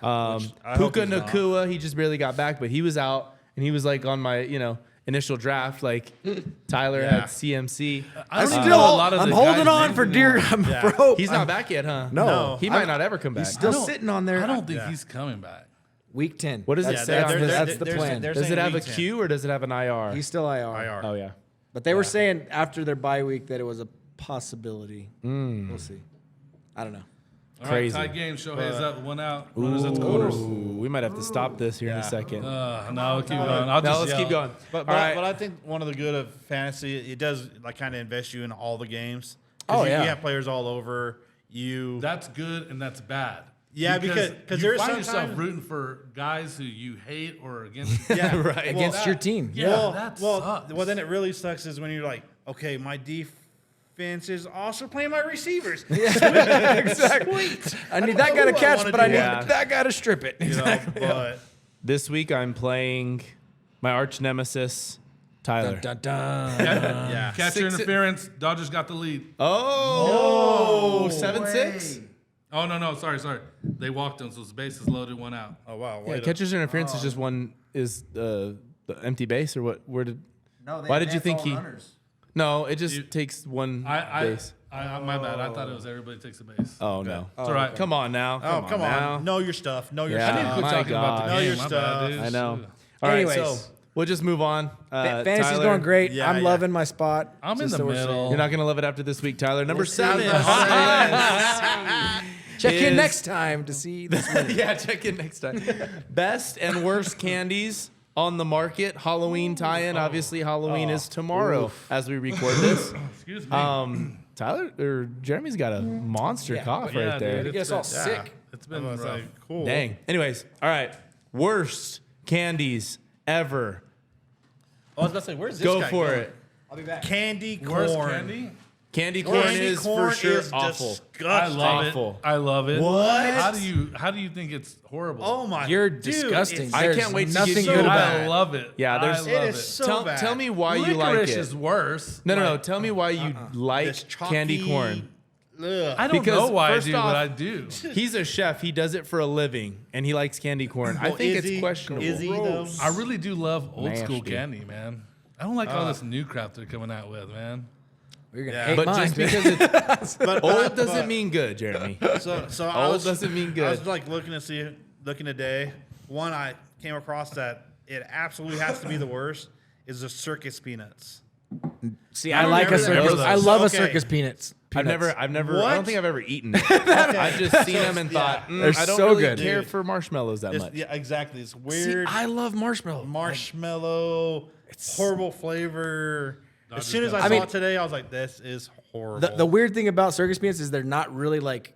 Puka Nakua, he just barely got back, but he was out, and he was like on my, initial draft. Like Tyler Yeah. had CMC. I don't I'm even know a lot of I'm the holding guys' on names for dear anymore. bro. He's not back yet, huh? No. He might not ever come back. He's still I don't- sitting on there. I don't think Yeah. he's coming back. Week 10. What does it That's- say on this? That's the plan. Does it have a Q or does it have an IR? He's still IR. IR. Oh yeah. But they were saying after their bye week that it was a possibility. We'll see. I don't know. All Crazy. right, tie game. Shohei's up, one out. Runners at the quarters. Ooh, we might have to stop this here in a second. No, keep going. I'll No, just let's yell. keep going. But All right. but I think one of the good of fantasy, it does like kind of invest you in all the games. Oh, you, yeah. you have players all over. You That's good and that's bad. Yeah, because you there's find yourself sometimes- rooting for guys who you hate or against. yeah Right. Against that- your team. Yeah, well, that well, sucks. well, then it really sucks is when you're like, okay, my defense defense is also playing my receivers. Exactly. Sweet. I need don't that know guy to who I catch, wanna but I do. need Yeah. that guy to strip it. You know, but This week I'm playing my arch nemesis, Tyler. Dun, dun. yeah. Catcher interference. Dodgers got the lead. Oh, 7-6? Oh, no. Sorry. They walked him, so his base is loaded, one out. Oh wow. Yeah, Wait catcher's interference is just one the empty base or what? Where did? No, they Why did you advance think all he? runners. No, it just takes one base. My bad. I thought it was everybody takes a base. Oh no! It's all right. Come on now. Oh, come now. on. Know your stuff. Know your Yeah. I need to stuff. quit My talking about God. the Know game. your My stuff. bad, dude. I know. Shoot. All right, Anyways. so we'll just move on. Fantasy's Tyler, going great. Yeah, I'm yeah. loving my spot. I'm in Just the so we're middle. saying. You're not gonna love it after this week, Tyler. Number 7. Check in is- next time to see this winner. Yeah, check in next time. Best and worst candies on the market. Halloween tie-in. Obviously, Halloween is tomorrow as we record this. Excuse me. Tyler or Jeremy's got a monster cough yeah, right there. dude. You guys all Yeah. sick. It's been I was rough. like, cool. Dang. Anyways, all right. Worst candies ever. I was about to say, where's this Go guy for going? it. I'll be back. Candy corn. Worst candy? Candy corn Candy is corn for sure is awful. disgusting. I love Awful. it. I love it. What? How do you think it's horrible? Oh my! You're dude, disgusting. it's- I There's can't wait to nothing get you- good about I it. love it. Yeah, there's- I It love is it. so bad. Tell me why you like Licorice it. is worse. No. Like, Tell me why you like This chalky- candy corn. Ugh. I don't Because know why I first do, off- but I do. He's a chef. He does it for a living, and he likes candy corn. I Well, think is it's he? questionable. Is he though? I really do love old school Nasty. candy, man. I don't like all this new crap they're coming out with, man. You're gonna Yeah. hate But mine. just because it's But old doesn't mean good, Jeremy. So I Old was, doesn't mean I good. was like looking today. One I came across that it absolutely has to be the worst is the circus peanuts. See, I like a never circus. those. I love a Okay. circus peanuts. I've never. What? I don't think I've ever eaten it. I've just seen them and thought, They're I don't so really good. care Dude. for marshmallows that much. Yeah, exactly. It's See, weird I love marshmallow. marshmallow. It's horrible flavor. As soon as I I saw mean- it today, I was like, "This is horrible." The weird thing about circus peanuts is they're not really like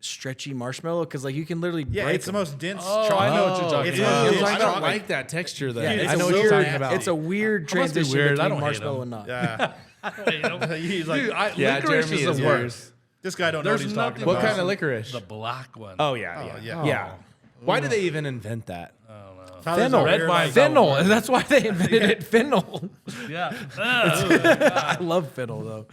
stretchy marshmallow because like you can literally yeah, break it's the them. most dense. Oh, chocolate. I know what you're talking It's about. most I dense don't chocolate. like that texture. Then Dude, I it's know a what you're weird- talking about. It's a weird must be transition weird. I between don't hate marshmallow them. and not. Yeah, he's like, Dude, Yeah, licorice Jeremy is is the yours. worst. this guy don't know what There's he's talking nothing about. What kind of licorice? The black one. Oh yeah, yeah. yeah, yeah. Why do they even invent that? Tyler's Fennel. over Red here wine. like, Fennel, and that's why they invented it. Fennel. Yeah. I love fennel though.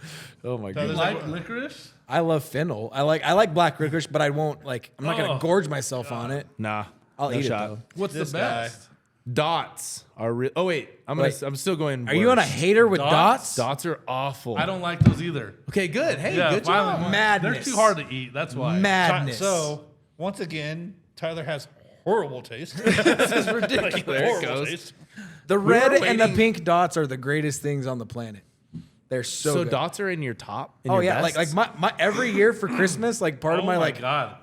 Oh my You god. like licorice? I love fennel. I like black licorice, but I won't like. I'm not gonna Oh, gorge myself on it. Nah, I'll no eat shot. it though. What's This the guy. best? Dots are real. Oh wait, I'm still going. Are you on a worst. hater with Dots? dots? Dots are awful. I don't like those either. Okay, good. Hey, Yeah, good finally. job. Madness. They're too hard to eat. That's why. Madness. So once again, Tyler has horrible taste. this is ridiculous. There it horrible goes. taste. The were red and the waiting- pink dots are the greatest things on the planet. They're so So good. dots are in your top. In Oh your yeah, bests? like my every year for Christmas, like part of Oh my my like God.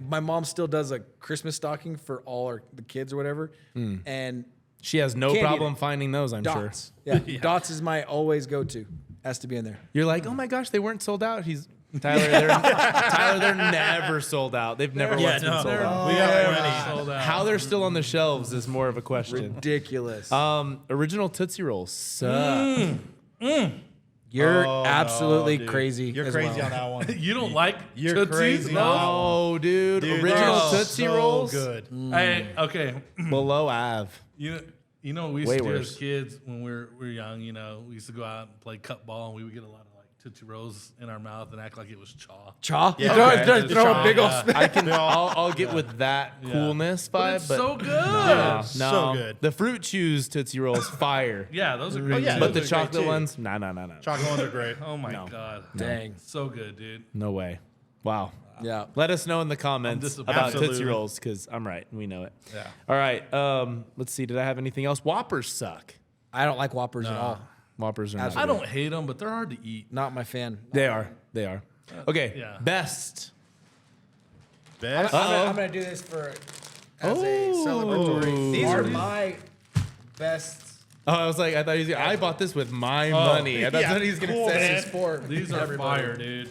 my mom still does a Christmas stocking for all the kids or whatever, and She has no Can't eat problem it. finding those. I'm sure. dots. Yeah. Dots is my always go to. Has to be in there. You're like, oh my gosh, they weren't sold out. Tyler. They're never sold out. They've never once been sold out. We got plenty. Sold out. How they're still on the shelves is more of a question. Ridiculous. Original Tootsie Rolls suck. You're Oh, no, absolutely dude. crazy. You're as crazy well. on that one. You don't like You're Tootsies? crazy. No. Oh, dude. Dude, Original they're Tootsie so Rolls. good. Hey, okay. Below Ave. You know what we used Way to do worse. as kids when we were young, you know, we used to go out and play cut ball and we would get a lot of like Tootsie Rolls in our mouth and act like it was chaw. Chaw. Yeah. Throw, Okay. throw, The throw chaw, a big old. yeah. spit. I can. I'll get with that coolness But vibe. it's But so good. no, So good. The fruit chews Tootsie Rolls fire. Yeah, those are great. yeah. too. But the Those are great, chocolate too. ones, no. Chocolate ones are great. Oh my god. Dang. So good, dude. No way. Wow. Yeah. Let us know in the comments disappointed. about Tootsie Absolutely. Rolls because I'm right. We know it. Yeah. All right. Let's see. Did I have anything else? Whoppers suck. I don't like Whoppers at all. Whoppers are not. I good. don't hate them, but they're hard to eat. Not my fan. They are. They are. Okay. yeah. Best. Best. I'm gonna do this for as a celebratory. These are my best. Oh, I was like, I thought I bought this with my money. I thought yeah. he was gonna Cool, say. man. For These are everybody. fire, dude.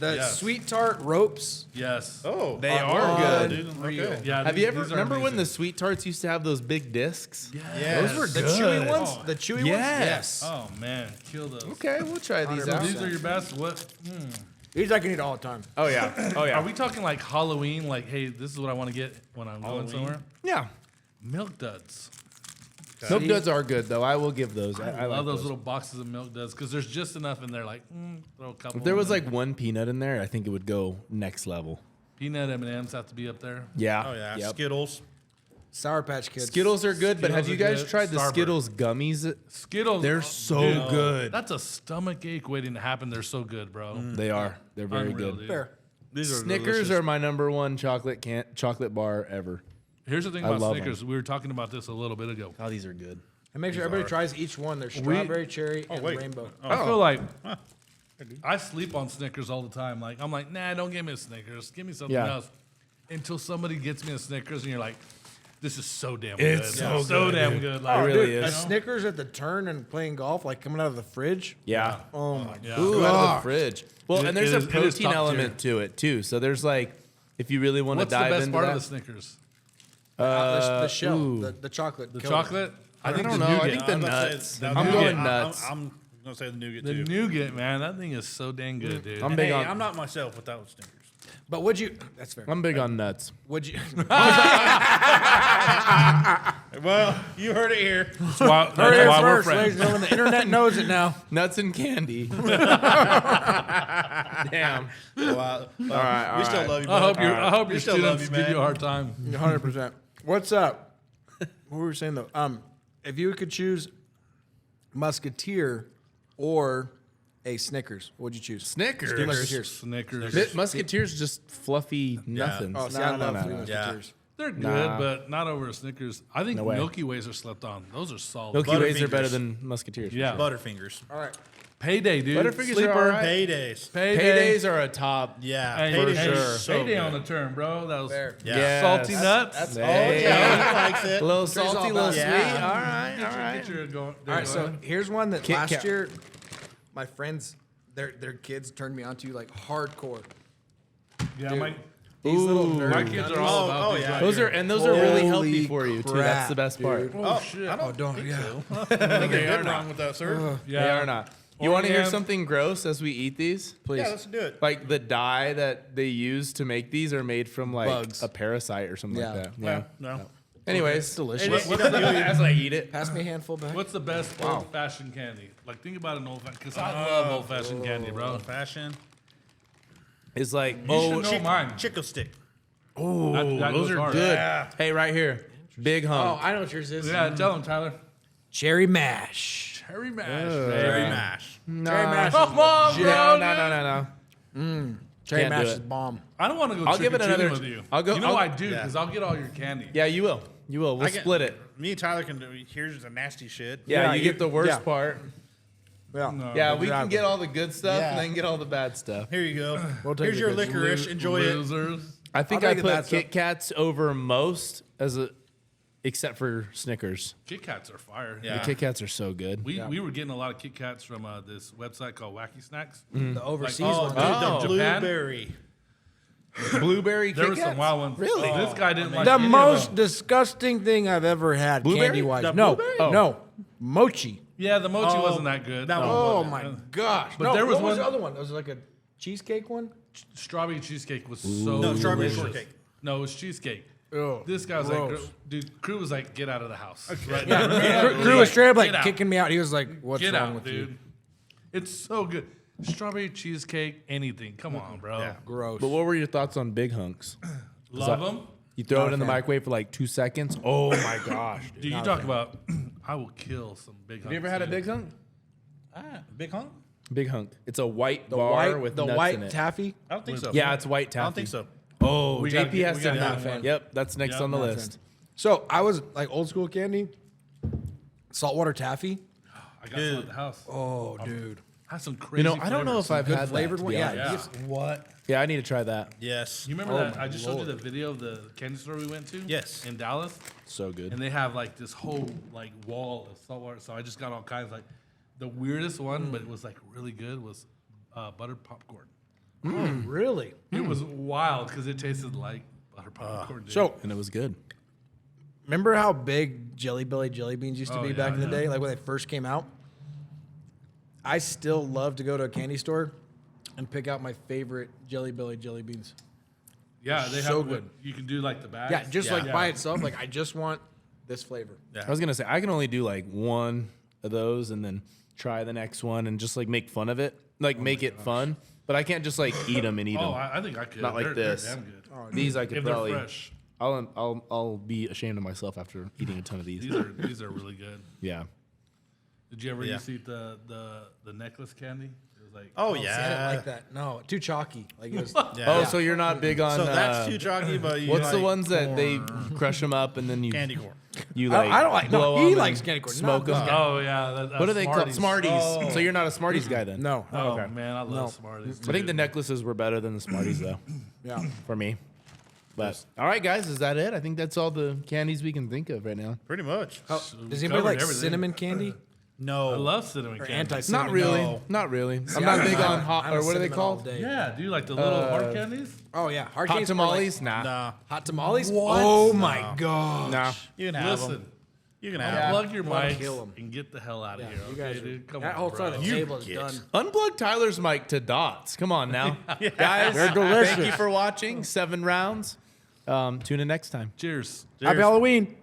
The Yes. sweet tart ropes. Yes. Oh, They are good. Okay. Yeah. Have you ever these are remember when the amazing. sweet tarts used to have those big discs? Yes. Those were the Good. chewy ones. Oh. The chewy Yes. ones. Oh man, kill those. Okay, we'll try these out. These are your best. What? These I can eat all the time. Oh yeah. Oh yeah. Are we talking like Halloween? Like, hey, this is what I want to get when I'm going somewhere. Yeah. Milk duds. Milk duds are good though. I will give those. I I love like those little boxes of milk duds because there's just enough in there. Like, throw a couple. If there was in. like one peanut in there, I think it would go next level. peanut M&Ms have to be up there. Yeah. Oh yeah, Yep. Skittles. Sour Patch Kids. Skittles are good, but have Skittles you are guys good. tried the Starburst. Skittles gummies? Skittles. They're so good. That's a stomach ache waiting to happen. They're so good, bro. They are. They're very Unreal, good. dude. Fair. These are Snickers delicious. are my number one chocolate bar ever. Here's the thing I about love Snickers. We were talking about this a little bit ago. Oh, these are good. And make sure everybody tries each one. There's strawberry, cherry, and wait. rainbow. I feel like I sleep on Snickers all the time. Like I'm like, nah, don't give me a Snickers. Give me something Yeah. else. Until somebody gets me a Snickers, and you're like, this is so damn It's good. so so good, damn dude. good. It Like, really Dude, a is. Snickers at the turn and playing golf, like coming out of the fridge. Yeah. Oh my god. yeah. Ooh, out of the fridge. Well, It- and there's it a is- it is protein top element to it too. So there's like, if you really want to What's the dive best into part that, of the Snickers? The shell, ooh. the chocolate. The coating. chocolate? I think don't the know. I nougat. think the I'm about to nuts. say- I'm I'm nougat. going nuts. I'm gonna say the nougat The too. nougat, man, that thing is so dang good, dude. I'm And big hey, on. I'm not myself without Snickers. But would you? That's fair. I'm big on nuts. Would you? Well, you heard it here. That's why, that's Heard it why we're first, ladies friends. and gentlemen. The internet knows it now. Nuts and candy. Damn. Well, All right. we still love you. I hope, bud. I hope We your still love students you, give man. you a hard time. 100%. What's up? What were we saying though? If you could choose Musketeer or a Snickers, what would you choose? Snickers. Musketeers. Snickers. Musketeers just fluffy nothing. Oh, see, I love Three no. Musketeers. They're good, Nah. but not over a Snickers. I think No way. Milky Ways are slept on. Those are solid. Milky Ways are Butterfingers. better than Musketeers. Yeah. Butterfingers. All right. Payday, dude. Butterfingers are Sleeper. all right. Paydays. Paydays are a top. Yeah, Hey, paydays hey, are sure. so Payday good. on the turn, bro. That was Fair. Yeah. Yes. salty nuts. That's Hey. Yeah, he likes it. A little Tree's all salty, a about little it. sweet. Yeah. All right, all right. Get your go- All right, so going. here's one that Kit last Kat. year, my friends, their kids turned me on to like hardcore. yeah, my These little Ooh. nerd my kids are all about Oh, these yeah. right Those here. are really healthy Holy for you too. crap, That's the best part. dude. Oh, shit. I don't, Oh, don't. Yeah. I think there's They are nothing not. wrong with that, sir. Yeah. They are not. You want to hear Oreo. something gross as we eat these? Please. Yeah, let's do it. Like the dye that they use to make these are made from like Bugs. a parasite or something Yeah. like that. Yeah. No. Anyways, delicious. as I eat it. Pass me a handful back. What's the best old-fashioned candy? Like, think about an old-fashioned, because I love old-fashioned candy, bro. Old fashioned. It's like, You should know mine. Chico stick. oh, That those goes are hard. good. Yeah. Hey, right here, big Oh, hunk. I know what yours is. Yeah, tell them, Tyler. Cherry mash. Cherry mash. Cherry baby. mash. Cherry mash. Come on, No, bro. no. Cherry Can't mash do is it. bomb. I don't want to go I'll give it trick-or-treating another- with you. I'll go- You know I'll- I do, Yeah. because I'll get all your candy. Yeah, you will. You will. We'll I can- split it. Me and Tyler can do. Here's the nasty shit. Yeah, Yeah, you you- get the worst yeah. part. Yeah. No. Yeah, we can Exactly. get all the good stuff Yeah. and then get all the bad stuff. Here you go. We'll take Here's the your good. licorice. Enjoy it. Losers. I think I'll I take put that stuff. Kit Kats over most except for Snickers. Kit Kats are fire. Yeah. The Kit Kats are so good. We were getting a lot of Kit Kats from this website called Wacky Snacks. The overseas Like, Oh, one. dude, Oh. the Japan? blueberry. Blueberry There Kit were some Kats? wild ones. Really? This guy didn't like The any of most them. disgusting thing I've ever had, Blueberry? candy wise. The No, blueberry? Oh. no, mochi. Yeah, the mochi Oh, wasn't that good. that one Oh wasn't. my gosh! But no, there was what was one- the other one? Was it like a cheesecake one? Strawberry cheesecake was so No, strawberry delicious. shortcake. No, it was cheesecake. Oh, This guy was gross. like, dude, Crew was like, get out of the house. Right Yeah, now. Crew was straight up like Get out. kicking me out. He was like, "What's Get wrong out, with dude. you?" It's so good. Strawberry cheesecake, anything. Come on, bro. Yeah. Gross. But what were your thoughts on big hunks? Love them. You throw Not it a in the fan. microwave for like 2 seconds. Oh my gosh, dude. Dude, you Not a talk fan. about, I will kill some big Have you ever had a big hunk? Big hunk? Big hunk. It's a white the bar white, with the nuts white in it. taffy. I don't think so. Yeah, it's white taffy. I don't think so. Oh, We JP gotta get- has we to gotta have get one. one. Yep, that's next Yeah, on the not a list. So I was like old school candy, saltwater taffy. I got some at the house. Oh, dude, Had some crazy You know, I don't know flavors. if I've good had flavored that, to one. be Yeah, honest. Yeah. What? Yeah, I need to try that. Yes. You remember Oh that? my I just showed you Lord. the video of the candy store we went to? Yes. In Dallas. So good. And they have like this whole like wall of saltwater. So I just got all kinds. Like the weirdest one, but it was like really good, was buttered popcorn. Really? It was wild because it tasted like butter popcorn. Dude. So And it was good. remember how big Jelly Belly jelly beans used to be back in the day, like when they first came out? I still love to go to a candy store and pick out my favorite Jelly Belly jelly beans. yeah, they so have good. You can do like the bags. Yeah, just like by itself. Like I just want this flavor. Yeah. I was gonna say I can only do like one of those and then try the next one and just like make fun of it, like make it fun. But I can't just like eat them and eat them. Oh, I think I could. Not like They're this. damn good. These I could If probably. they're fresh, I'll be ashamed of myself after eating a ton of these. these are really good. Yeah. Did you ever Yeah. used to eat the necklace candy? It was like Oh See, I yeah. didn't like that. No, too chalky. Like it was. Yeah. Oh, so you're not big on. So that's too chalky, but you What's like the ones that they crush them up and then you candy corn. you like I don't like. blow No, he 'em likes and candy corn. smoke Not them? this guy. Oh yeah, What are they called? Smarties. Smarties. So you're not a Smarties guy then? No. Oh Okay. man, I love No. Smarties. I think the dude. necklaces were better than the Smarties though, Yeah. for me. But all right, guys, is that it? I think that's all the candies we can think of right now. Pretty much. Oh, does anybody covered like everything. cinnamon candy No. I love cinnamon or candy. anti-cinnamon? Not really. No. Not really. I'm See, not I'm big a- on hot I'm a or what are they cinnamon all called? day. Yeah, do you like the little hard candies? Oh yeah, hard Hot candies are tamales? Like, Nah. Nah. hot tamales? What? Oh my god. Nah. You can have Listen, them. You can have them. plug your Wanna mics kill 'em. and get the hell out of here. You Okay, guys, dude, come that on, whole bro. side of the You table is get- done. Unplug Tyler's mic to dots. Come on now. Guys, They're delicious. thank you for watching 7 rounds. Tune in next time. Cheers. Happy Halloween.